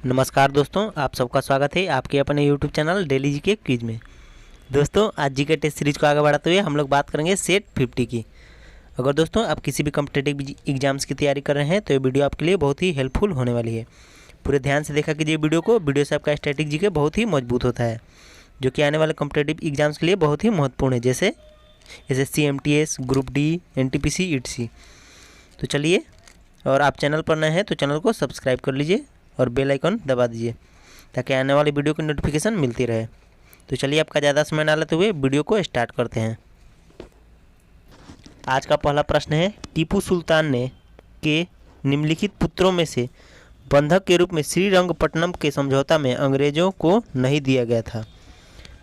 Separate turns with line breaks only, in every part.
नमस्कार दोस्तों, आप सबका स्वागत है आपके अपने YouTube channel daily GK quiz में। दोस्तों आज जीके टेस्ट सीरीज को आगे बढ़ाते हुए हम लोग बात करेंगे सेट 50 की। अगर दोस्तों आप किसी भी कॉम्पिटिटिव एग्जाम्स की तैयारी कर रहे हैं तो ये वीडियो आपके लिए बहुत ही हेल्पफुल होने वाली है। पूरे ध्यान से देखा कीजिए वीडियो से आपका स्टैटिक जीके बहुत ही मजबूत होता है, जो कि आने वाले कॉम्पिटिटिव एग्जाम्स के लिए बहुत ही महत्वपूर्ण है, जैसे SSC MTS, group D, NTPC, ETC। तो चलिए, और आप चैनल पर नए हैं तो चैनल को सब्सक्राइब कर लीजिए और बेल आइकन दबा दीजिए ताकि आने वाली वीडियो की नोटिफिकेशन मिलती रहे। तो चलिए, आपका ज़्यादा समय ना लेते हुए वीडियो को स्टार्ट करते हैं। आज का पहला प्रश्न है, टीपू सुल्तान ने के निम्नलिखित पुत्रों में से बंधक के रूप में श्रीरंगपट्टनम के समझौता में अंग्रेजों को नहीं दिया गया था।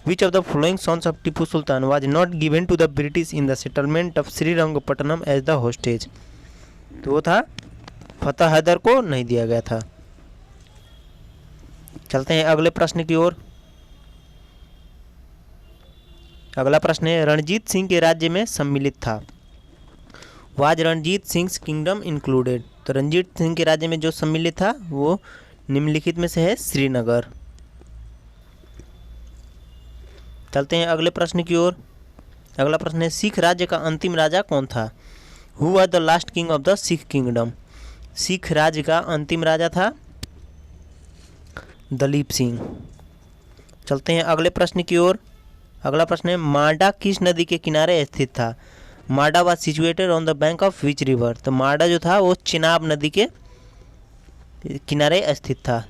Which of the following sons of Tipu Sultan was not given to the British in the settlement of Srirangapatnam as the hostage. तो वो था फतेह हैदर को नहीं दिया गया था। चलते हैं अगले प्रश्न की ओर। अगला प्रश्न है, रणजीत सिंह के राज्य में सम्मिलित था। Was Ranjit Singh kingdom included. तो रणजीत सिंह के राज्य में जो सम्मिलित था वो निम्नलिखित में से है श्रीनगर। चलते हैं अगले प्रश्न की ओर। अगला प्रश्न है, सिख राज्य का अंतिम राजा कौन था। Who was the last king of the Sikh kingdom. Sikh राज्य का अंतिम राजा था दलीप सिंह। चलते हैं अगले प्रश्न की ओर। अगला प्रश्न है, माडा किस नदी के किनारे स्थित था। माडा was situated on the bank of which river. तो माडा जो था वो चिनाब नदी के किनारे स्थित था,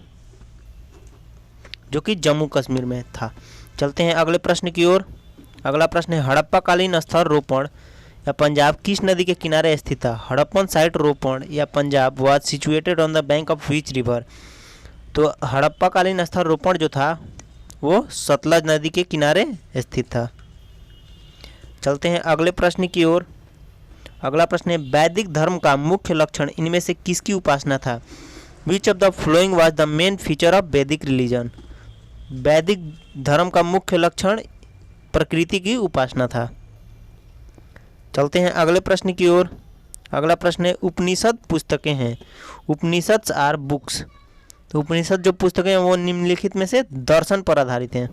जो कि जम्मू कश्मीर में था। चलते हैं अगले प्रश्न की ओर। अगला प्रश्न है, हड़प्पा कालीन स्थल रोपण या पंजाब किस नदी के किनारे स्थित था। हड़प्पन साइट रोपण या Punjab was situated on the bank of which river. तो हड़प्पा कालीन स्थल रोपण जो था वो सतलज नदी के किनारे स्थित था। चलते हैं अगले प्रश्न की ओर। अगला प्रश्न है, वैदिक धर्म का मुख्य लक्षण इनमें से किसकी उपासना था। Which of the flowing was the main feature of वैदिक रिलीजन। वैदिक धर्म का मुख्य लक्षण प्रकृति की उपासना था। चलते हैं अगले प्रश्न की ओर। अगला प्रश्न है, उपनिषद पुस्तकें हैं। Upanishads are books. तो उपनिषद जो पुस्तकें हैं वो निम्नलिखित में से दर्शन पर आधारित हैं।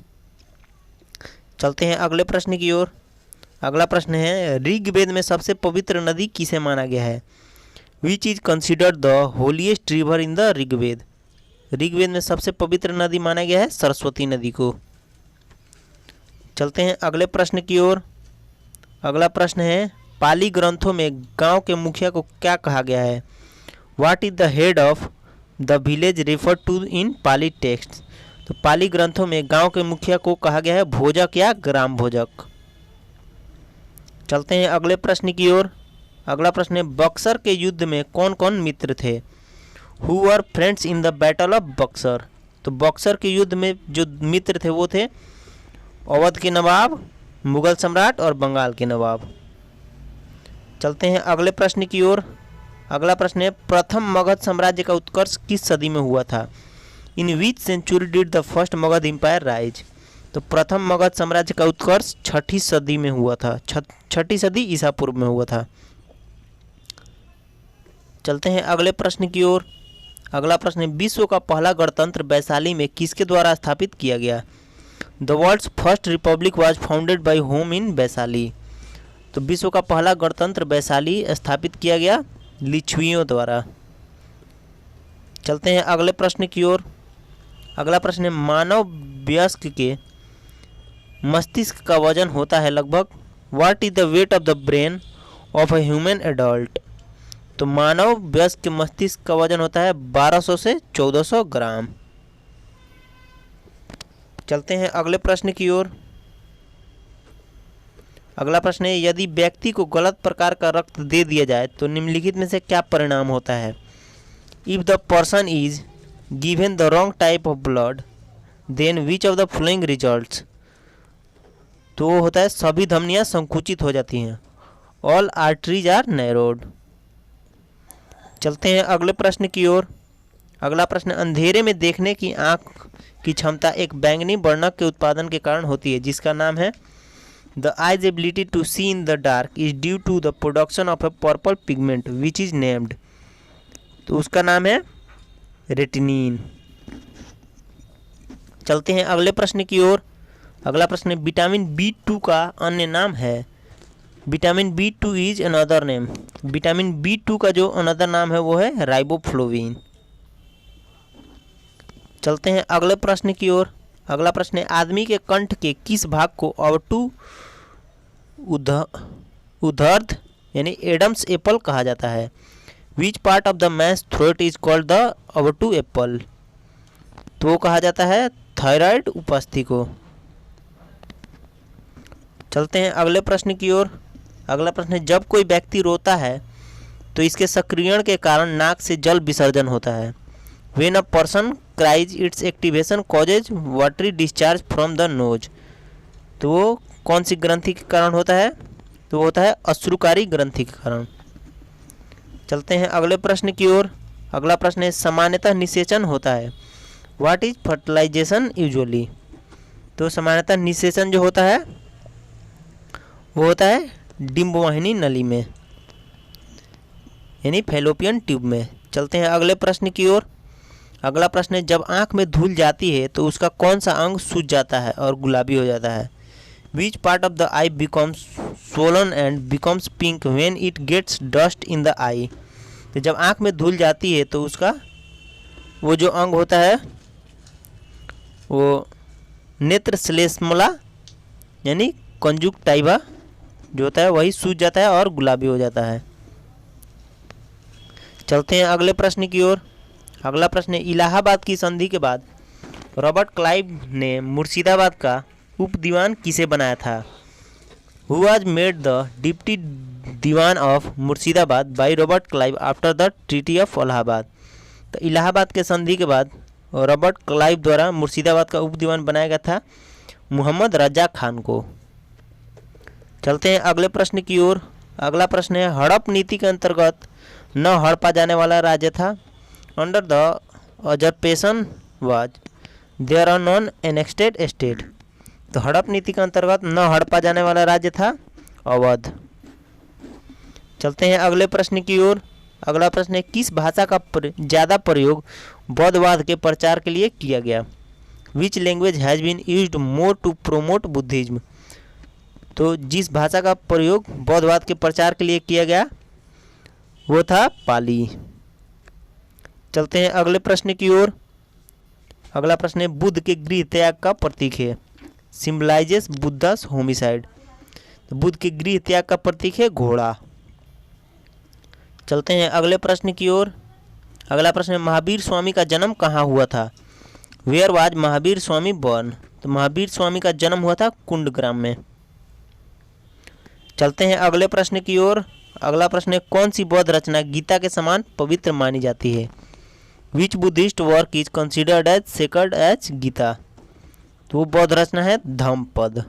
चलते हैं अगले प्रश्न की ओर। अगला प्रश्न है, ऋग्वेद में सबसे पवित्र नदी किसे माना गया है। Which is considered the holiest river in the Rigveda. Rigveda में सबसे पवित्र नदी माना गया है सरस्वती नदी को। चलते हैं अगले प्रश्न की ओर। अगला प्रश्न है, पाली ग्रंथों में गांव के मुखिया को क्या कहा गया है। What is the head of the village refer to in Pali text. तो पाली ग्रंथों में गांव के मुखिया को कहा गया है भोजक या ग्राम भोजक। चलते हैं अगले प्रश्न की ओर। अगला प्रश्न है, बक्सर के युद्ध में कौन कौन मित्र थे। Who were friends in the battle of Buxar. तो बक्सर के युद्ध में जो मित्र थे वो थे अवध के नवाब, मुगल सम्राट और बंगाल के नवाब। चलते हैं अगले प्रश्न की ओर। अगला प्रश्न है, प्रथम मगध साम्राज्य का उत्कर्ष किस सदी में हुआ था। In which century did the first Magadha empire rise. तो प्रथम मगध साम्राज्य का उत्कर्ष 6ठी सदी में हुआ था। 6ठी सदी ईसा पूर्व में हुआ था। चलते हैं अगले प्रश्न की ओर। अगला प्रश्न है, विश्व का पहला गणतंत्र वैशाली में किसके द्वारा स्थापित किया गया। The world's first republic was founded by whom in Vaishali. तो विश्व का पहला गणतंत्र वैशाली स्थापित किया गया लिच्छवियों द्वारा। चलते हैं अगले प्रश्न की ओर। अगला प्रश्न है, मानव वयस्क के मस्तिष्क का वजन होता है लगभग। What is the weight of the brain of a human adult. तो मानव वयस्क के मस्तिष्क का वजन होता है 1200 से 1400 ग्राम। चलते हैं अगले प्रश्न की ओर। अगला प्रश्न है, यदि व्यक्ति को गलत प्रकार का रक्त दे दिया जाए तो निम्नलिखित में से क्या परिणाम होता है। If the person is given the wrong type of blood then which of the following results. तो वो होता है सभी धमनियां संकुचित हो जाती हैं। All arteries are narrowed. चलते हैं अगले प्रश्न की ओर। अगला प्रश्न, अंधेरे में देखने की आँख की क्षमता एक बैंगनी वर्णक के उत्पादन के कारण होती है जिसका नाम है। The eye's ability to see in the dark is due to the production of a purple pigment which is named. तो उसका नाम है रेटिनिन। चलते हैं अगले प्रश्न की ओर। अगला प्रश्न है विटामिन B2 का अन्य नाम है। Vitamin B2 is another name. Vitamin B2 का जो अनदर नाम है वो है राइबोफ्लोविन। चलते हैं अगले प्रश्न की ओर। अगला प्रश्न है आदमी के कंठ के किस भाग को ऑब्टू उदर्ध यानी एडम्स एप्पल कहा जाता है। Which part of the man's throat is called the ऑब्टू एप्पल। तो वो कहा जाता है थायराइड उपास्थि को। चलते हैं अगले प्रश्न की ओर। अगला प्रश्न है जब कोई व्यक्ति रोता है तो इसके सक्रियण के कारण नाक से जल विसर्जन होता है। When a person cries it's activation causes watery discharge from the nose. तो वो कौन सी ग्रंथि के कारण होता है। तो वो होता है अश्रुकारी ग्रंथि के कारण। चलते हैं अगले प्रश्न की ओर। अगला प्रश्न है सामान्यतः निषेचन होता है। What is fertilization usually. तो सामान्यतः निषेचन जो होता है वो होता है डिंबवाहिनी नली में यानी फैलोपियन ट्यूब में। चलते हैं अगले प्रश्न की ओर। अगला प्रश्न है जब आंख में धूल जाती है तो उसका कौन सा अंग सूज जाता है और गुलाबी हो जाता है। Which part of the eye becomes swollen and becomes pink when it gets dust in the eye. तो जब आंख में धूल जाती है तो उसका वो जो अंग होता है वो नेत्र श्लेष्मला यानी कंजुक्टाइवा जो होता है वही सूज जाता है और गुलाबी हो जाता है। चलते हैं अगले प्रश्न की ओर। अगला प्रश्न है इलाहाबाद की संधि के बाद रॉबर्ट क्लाइव ने मुर्शिदाबाद का उप दीवान किसे बनाया था। Who was made the deputy Diwan of Murshidabad by Robert Clive after the treaty of Allahabad. तो इलाहाबाद के संधि के बाद रॉबर्ट क्लाइव द्वारा मुर्शिदाबाद का उप दीवान बनाया गया था मोहम्मद रजा खान को। चलते हैं अगले प्रश्न की ओर। अगला प्रश्न है हड़प नीति के अंतर्गत न हड़पा जाने वाला राज्य था। Under the usurpation was there are non annexed state. तो हड़प नीति के अंतर्गत न हड़पा जाने वाला राज्य था अवध। चलते हैं अगले प्रश्न की ओर। अगला प्रश्न है किस भाषा का ज़्यादा प्रयोग बौद्धवाद के प्रचार के लिए किया गया। Which language has been used more to promote Buddhism. तो जिस भाषा का प्रयोग बौद्धवाद के प्रचार के लिए किया गया वो था पाली। चलते हैं अगले प्रश्न की ओर। अगला प्रश्न है बुद्ध के गृह त्याग का प्रतीक है। Symbolises Buddhas homicide. तो बुद्ध के गृह त्याग का प्रतीक है घोड़ा। चलते हैं अगले प्रश्न की ओर। अगला प्रश्न है महावीर स्वामी का जन्म कहाँ हुआ था। Where was Mahavir Swami born. तो महावीर स्वामी का जन्म हुआ था कुंडग्राम में। चलते हैं अगले प्रश्न की ओर। अगला प्रश्न है कौन सी बौद्ध रचना गीता के समान पवित्र मानी जाती है। Which Buddhist work is considered as sacred as Gita. तो वो बौद्ध रचना है धम्मपद।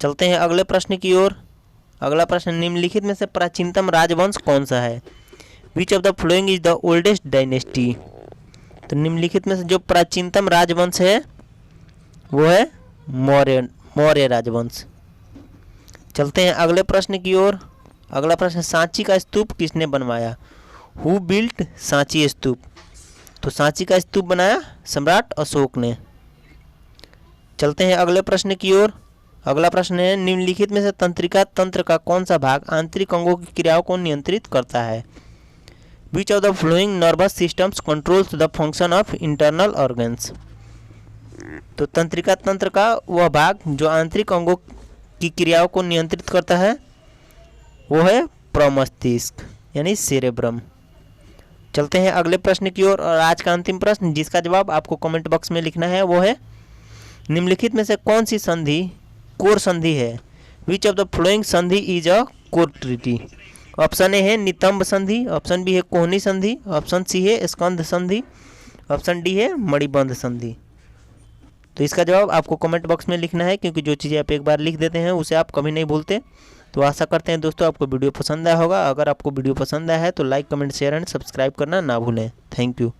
चलते हैं अगले प्रश्न की ओर। अगला प्रश्न निम्नलिखित में से प्राचीनतम राजवंश कौन सा है। विच of the following is the oldest dynasty. तो निम्नलिखित में से जो प्राचीनतम राजवंश है वो है मौर्य राजवंश। चलते हैं अगले प्रश्न की ओर। अगला प्रश्न सांची का स्तूप किसने बनवाया। हु बिल्ट सांची स्तूप। तो सांची का स्तूप बनाया सम्राट अशोक ने। चलते हैं अगले प्रश्न की ओर। अगला प्रश्न है निम्नलिखित में से तंत्रिका तंत्र का कौन सा भाग आंतरिक अंगों की क्रियाओं को नियंत्रित करता है। विच of the flowing nervous systems controls the function of internal organs. तो तंत्रिका तंत्र का वह भाग जो आंतरिक अंगों की क्रियाओं को नियंत्रित करता है वो है प्रमस्तिष्क यानी सेरेब्रम। चलते हैं अगले प्रश्न की ओर। और आज का अंतिम प्रश्न जिसका जवाब आपको कमेंट बॉक्स में लिखना है वो है निम्नलिखित में से कौन सी संधि कोर संधि है। विच ऑफ द फ्लोइंग संधि is a core treaty. Option A है नितंब संधि, ऑप्शन बी है कोहनी संधि, ऑप्शन सी है स्कंद संधि, ऑप्शन डी है मणिबंध संधि। तो इसका जवाब आपको कमेंट बॉक्स में लिखना है क्योंकि जो चीज़ें आप एक बार लिख देते हैं उसे आप कभी नहीं भूलते। तो आशा करते हैं दोस्तों आपको वीडियो पसंद आया होगा। अगर आपको वीडियो पसंद आया है तो like comment share and subscribe करना ना भूलें। Thank you.